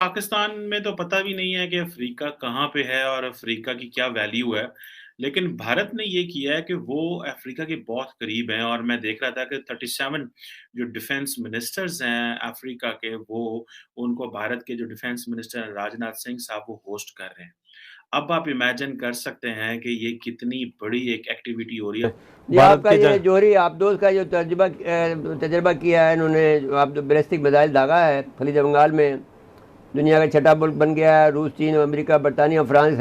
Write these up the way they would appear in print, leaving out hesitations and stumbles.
पाकिस्तान में तो पता भी नहीं है कि अफ्रीका कहाँ पे है और अफ्रीका की क्या वैल्यू है। लेकिन भारत ने ये किया है कि वो अफ्रीका के बहुत करीब हैं और मैं देख रहा था कि 37 जो डिफेंस मिनिस्टर्स हैं अफ्रीका के वो उनको भारत के जो डिफेंस मिनिस्टर हैं राजनाथ सिंह साहब वो होस्ट कर रहे हैं। अब आप इमेजिन कर सकते हैं कि ये कितनी बड़ी एक एक्टिविटी हो रही है। ये भारत आपका के ये जोहरी आबदोज का जो तजर्बा किया है इन्होंने, आप बैलिस्टिक मिसाइल दागा है खलीज बंगाल में, दुनिया का छठा मुल्क बन गया है। रूस, चीन, अमेरिका, बरतानिया, फ्रांस इस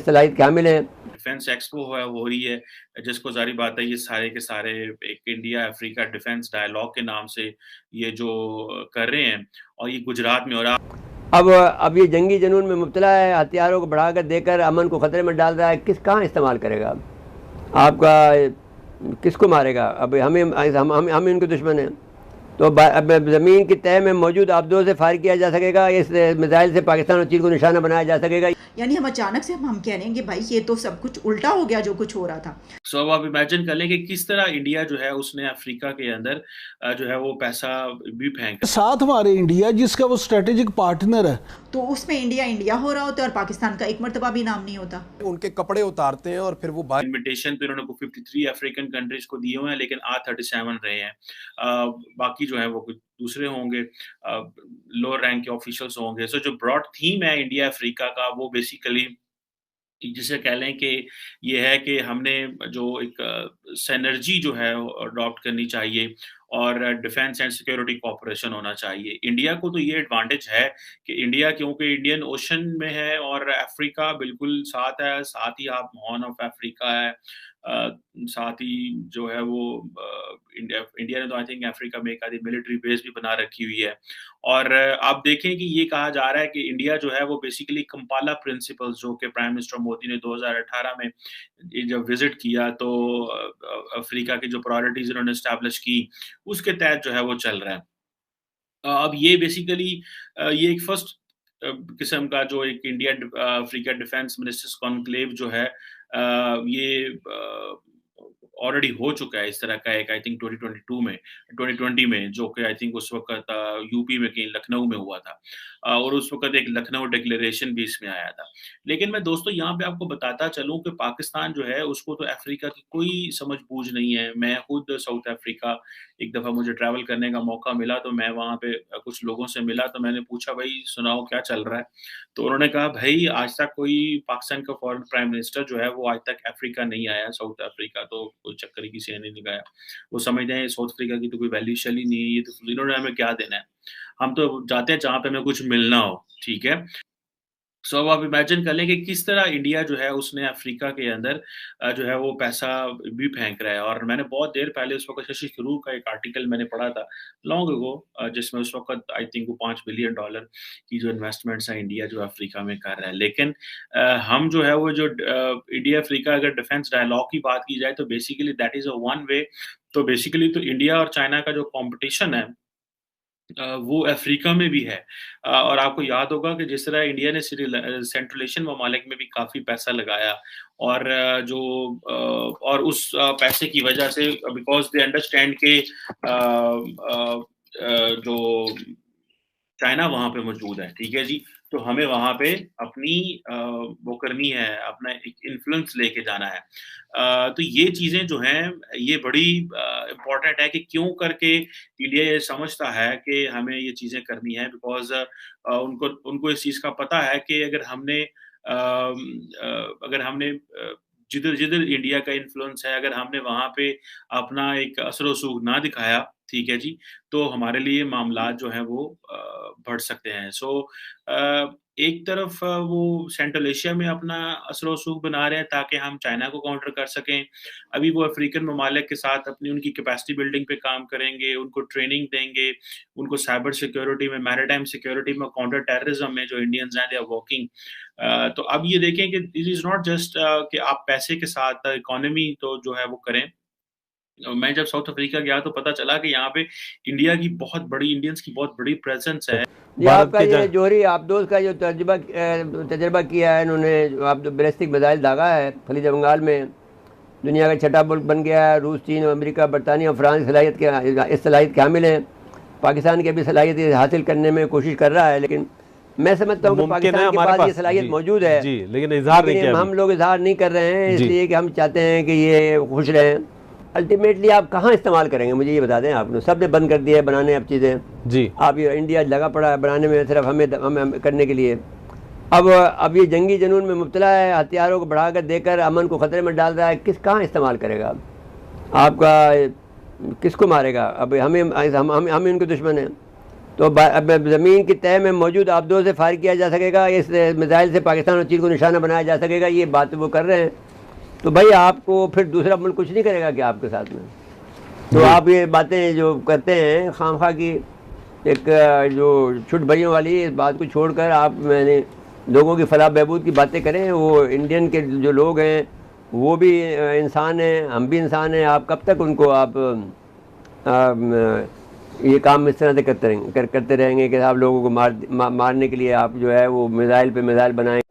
सलाहियत के हामिल हैं। डिफेंस एक्सपो हो रही है जिसको जारी बात है ये सारे के सारे एक इंडिया अफ्रीका डिफेंस डायलॉग के नाम से ये जो कर रहे हैं और ये गुजरात में हो रहा है। अब ये जंगी जुनून में मुब्तला है, हथियारों को बढ़ाकर देकर अमन को ख़तरे में डाल रहा है। कहाँ इस्तेमाल करेगा आपका, किसको मारेगा? अब हम इनके दुश्मन हैं। तो अब ज़मीन की तह में मौजूद आबदों से फायर किया जा सकेगा, इस मिसाइल से पाकिस्तान और चीन को निशाना बनाया जा सकेगा। यानी हम अचानक से हम कह रहे हैं कि भाई ये तो सब कुछ उल्टा हो गया जो कुछ हो रहा था। अब आप इमेजिन कर लें कि किस तरह इंडिया जो है उसने अफ्रीका के अंदर जो है वो पैसा भी फेंक साथ हमारे इंडिया जिसका वो स्ट्रेटेजिक पार्टनर है, तो उसमें इंडिया इंडिया हो रहा होता है और पाकिस्तान का एक मर्तबा भी नाम नहीं होता। उनके कपड़े उतारते हैं और फिर वो इन्विटेशन तो इन्होंने 53 अफ्रीकन कंट्रीज को दिए हुए हैं लेकिन आ 37 रहे हैं। बाकी जो है वो कुछ दूसरे होंगे, लोअर रैंक के ऑफिशियल्स होंगे। सो जो ब्रॉड थीम है इंडिया अफ्रीका का वो बेसिकली जिसे कह लें कि ये है कि हमने जो एक सिनर्जी जो है अडॉप्ट करनी चाहिए और डिफेंस एंड सिक्योरिटी कोऑपरेशन होना चाहिए। इंडिया को तो ये एडवांटेज है कि इंडिया क्योंकि इंडियन ओशन में है और अफ्रीका बिल्कुल साथ है, साथ ही आप हॉर्न ऑफ अफ्रीका है, साथ ही जो है वो इंडिया ने तो आई थिंक अफ्रीका में एक आधी मिलिट्री बेस भी बना रखी हुई है। और आप देखें कि ये कहा जा रहा है कि इंडिया जो है वो बेसिकली कंपाला प्रिंसिपल्स जो कि प्राइम मिनिस्टर मोदी ने 2018 में जब विजिट किया तो अफ्रीका की जो प्रायोरिटीज उन्होंने एस्टैब्लिश की उसके तहत जो है वो चल रहा है। अब ये बेसिकली ये एक फर्स्ट किस्म का जो एक India Africa defence ministers conclave जो है ये ऑलरेडी हो चुका है इस तरह का एक आई थिंक 2020 में जो कि आई थिंक उस वक्त यूपी में कहीं लखनऊ में हुआ था और उस वक्त एक लखनऊ डिक्लेरेशन भी इसमें आया था। लेकिन मैं दोस्तों यहाँ पे आपको बताता चलूं कि पाकिस्तान जो है उसको तो अफ्रीका की कोई समझ बूझ नहीं है। मैं खुद साउथ अफ्रीका एक दफ़ा मुझे ट्रैवल करने का मौका मिला तो मैं वहाँ पे कुछ लोगों से मिला तो मैंने पूछा भाई सुनाओ क्या चल रहा है? तो उन्होंने कहा भाई आज तक कोई पाकिस्तान का फॉरेन प्राइम मिनिस्टर जो है वो आज तक अफ्रीका नहीं आया, साउथ अफ्रीका तो कोई चक्कर ही किसी ने नहीं लगाया। वो समझते हैं साउथ अफ्रीका की तो कोई वैल्यू शैली नहीं है, ये तो इन्होंने हमें क्या देना है? हम तो जाते हैं जहाँ पे हमें कुछ मिलना हो, ठीक है? अब आप इमेजिन कर लें कि किस तरह इंडिया जो है उसने अफ्रीका के अंदर जो है वो पैसा भी फेंक रहा है। और मैंने बहुत देर पहले उस वक़्त शशि थरूर का एक आर्टिकल मैंने पढ़ा था लॉन्ग अगो जिसमें उस वक़्त आई थिंक वो $5 बिलियन की जो इन्वेस्टमेंट्स हैं इंडिया जो अफ्रीका में कर रहा है। लेकिन हम जो है वो जो इंडिया अफ्रीका अगर डिफेंस डायलॉग की बात की जाए तो basically that is a one way. तो बेसिकली तो इंडिया और चाइना का जो कॉम्पिटिशन है वो अफ्रीका में भी है। और आपको याद होगा कि जिस तरह इंडिया ने सेंट्रल एशियन ममालिक में भी काफ़ी पैसा लगाया और और उस पैसे की वजह से बिकॉज़ दे अंडरस्टैंड के जो चाइना वहाँ पे मौजूद है, ठीक है जी? तो हमें वहाँ पे अपनी वो करनी है, अपना एक इन्फ्लुएंस लेके जाना है। तो ये चीज़ें जो हैं, ये बड़ी इम्पोर्टेंट है कि क्यों करके इंडिया ये समझता है कि हमें ये चीज़ें करनी है बिकॉज़ उनको उनको इस चीज़ का पता है कि अगर हमने जिधर-जिधर इंडिया का इन्फ्लुएंस है, अगर हमने वहाँ पे अपना एक असर-ओ-रसूख ना दिखाया, ठीक है जी? तो हमारे लिए मामलात जो हैं वो बढ़ सकते हैं। एक तरफ वो सेंट्रल एशिया में अपना असर-ओ-रसूख बना रहे हैं ताकि हम चाइना को काउंटर कर सकें। अभी वो अफ्रीकन ममालिक के साथ अपनी उनकी कैपेसिटी बिल्डिंग पे काम करेंगे, उनको ट्रेनिंग देंगे, उनको साइबर सिक्योरिटी में, मैरिटाइम सिक्योरिटी में, काउंटर टेररिज्म में जो इंडियंस हैं दे आर वर्किंग। तो अब ये देखें कि दिस इज़ नॉट जस्ट कि आप पैसे के साथ इकोनॉमी तो जो है वो करें। मैं जब साउथ अफ्रीका गया तो पता चला कि यहाँ पे इंडियंस की बहुत बड़ी प्रेज़ेंस है। ये आपका ये जोहरी आबदोज का जो तजर्बा किया है इन्होंने, आप बैलिस्टिक मिसाइल दागा है खलीज बंगाल में, दुनिया का छठा मुल्क बन गया है। रूस, चीन, अमेरिका, बरतानिया, फ्रांस इस सलाहियत के हामिल हैं। पाकिस्तान की भी सलाहियत हासिल करने में कोशिश कर रहा है, लेकिन मैं समझता हूँ कि मुमकिन है पाकिस्तान के हमारे पास ये पास सलाहियत जी, मौजूद है जी, लेकिन इजहार नहीं लेकिन किया हम लोग इजहार नहीं कर रहे हैं जी। इसलिए कि हम चाहते हैं कि ये खुश रहें। अल्टीमेटली आप कहाँ इस्तेमाल करेंगे मुझे ये बता दें। आपने सब ने बंद कर दिया है बनाने अब चीज़ें जी। आप ये इंडिया लगा पड़ा है बनाने में सिर्फ हमें करने के लिए। अब ये जंगी जुनून में मुब्तला है, हथियारों को बढ़ाकर देकर अमन को ख़तरे में डाल रहा है। कहाँ इस्तेमाल करेगा, आपका किसको मारेगा। अब हम इनके दुश्मन हैं। तो अब ज़मीन की तह में मौजूद आबदों से फायर किया जा सकेगा, इस मिसाइल से पाकिस्तान और चीन को निशाना बनाया जा सकेगा, ये बात वो कर रहे हैं। तो भाई आपको फिर दूसरा मुल्क कुछ नहीं करेगा क्या आपके साथ में। तो आप ये बातें जो करते हैं खामखा की एक जो छुट भरियों वाली, इस बात को छोड़कर आप मैंने लोगों की फलाह बहबूद की बातें करें। वो इंडियन के जो लोग हैं वो भी इंसान हैं, हम भी इंसान हैं। आप कब तक उनको आप ये काम इस तरह से करते रहेंगे कि आप लोगों को मारने के लिए आप जो है वो मिसाइल पे मिसाइल बनाएं।